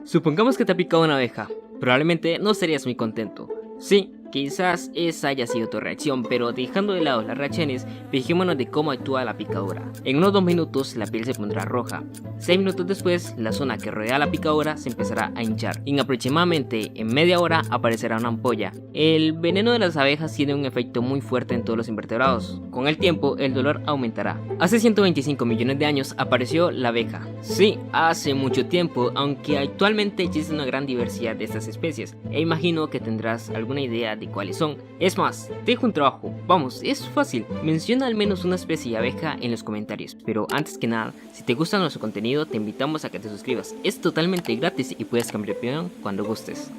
Supongamos que te ha picado una abeja. Probablemente no estarías muy contento. Sí, quizás esa haya sido tu reacción, pero dejando de lado las reacciones, fijémonos de cómo actúa la picadura. En unos 2 minutos la piel se pondrá roja. 6 minutos después, la zona que rodea la picadura se empezará a hinchar. En aproximadamente media hora aparecerá una ampolla. El veneno de las abejas tiene un efecto muy fuerte en todos los invertebrados. Con el tiempo, el dolor aumentará. Hace 125 millones de años apareció la abeja. Sí, hace mucho tiempo, aunque actualmente existe una gran diversidad de estas especies, e imagino que tendrás alguna idea de cuáles son. Es más, te dejo un trabajo. Vamos, es fácil. Menciona al menos una especie de abeja en los comentarios. Pero antes que nada, si te gusta nuestro contenido, te invitamos a que te suscribas. Es totalmente gratis y puedes cambiar de opinión cuando gustes.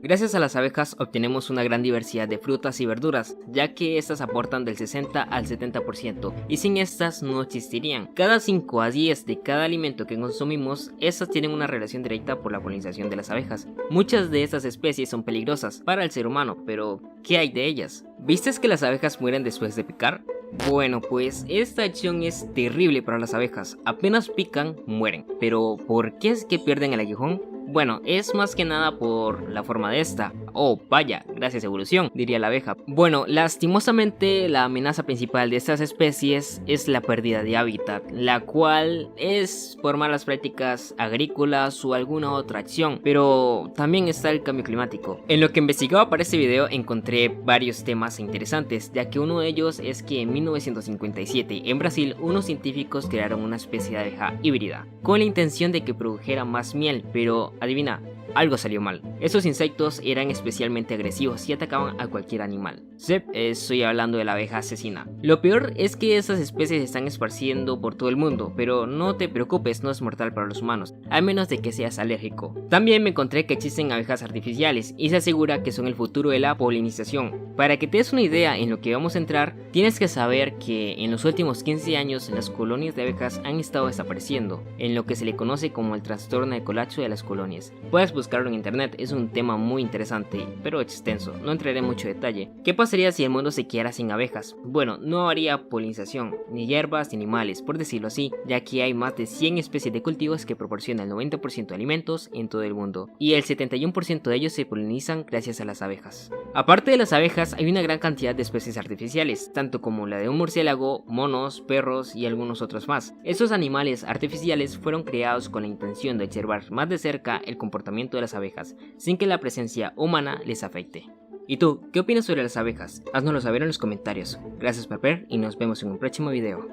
Gracias a las abejas obtenemos una gran diversidad de frutas y verduras, ya que estas aportan del 60 al 70% y sin estas no existirían. Cada 5 a 10 de cada alimento que consumimos, estas tienen una relación directa por la polinización de las abejas. Muchas de estas especies son peligrosas para el ser humano, pero ¿qué hay de ellas? ¿Viste que las abejas mueren después de picar? Bueno, pues esta acción es terrible para las abejas, apenas pican, mueren. Pero ¿por qué es que pierden el aguijón? Bueno, es más que nada por la forma de esta. Oh, vaya, gracias evolución, diría la abeja. Bueno, lastimosamente la amenaza principal de estas especies es la pérdida de hábitat, la cual es por malas prácticas agrícolas o alguna otra acción, pero también está el cambio climático. En lo que investigaba para este video encontré varios temas interesantes, ya que uno de ellos es que en 1957 en Brasil unos científicos crearon una especie de abeja híbrida, con la intención de que produjera más miel, pero adivina, algo salió mal. Esos insectos eran especialmente agresivos y atacaban a cualquier animal. Sí, estoy hablando de la abeja asesina. Lo peor es que estas especies se están esparciendo por todo el mundo, pero no te preocupes, no es mortal para los humanos, a menos de que seas alérgico. También me encontré que existen abejas artificiales y se asegura que son el futuro de la polinización. Para que te des una idea en lo que vamos a entrar, tienes que saber que en los últimos 15 años las colonias de abejas han estado desapareciendo, en lo que se le conoce como el trastorno de colapso de las colonias. Puedes buscarlo en internet, es un tema muy interesante, pero extenso, no entraré en mucho detalle. ¿Qué pasaría si el mundo se quedara sin abejas? Bueno, no habría polinización, ni hierbas ni animales, por decirlo así, ya que hay más de 100 especies de cultivos que proporcionan el 90% de alimentos en todo el mundo, y el 71% de ellos se polinizan gracias a las abejas. Aparte de las abejas, hay una gran cantidad de especies artificiales, tanto como la de un murciélago, monos, perros y algunos otros más. Estos animales artificiales fueron creados con la intención de observar más de cerca el comportamiento de las abejas, sin que la presencia humana les afecte. ¿Y tú, qué opinas sobre las abejas? Haznoslo saber en los comentarios. Gracias por ver y nos vemos en un próximo video.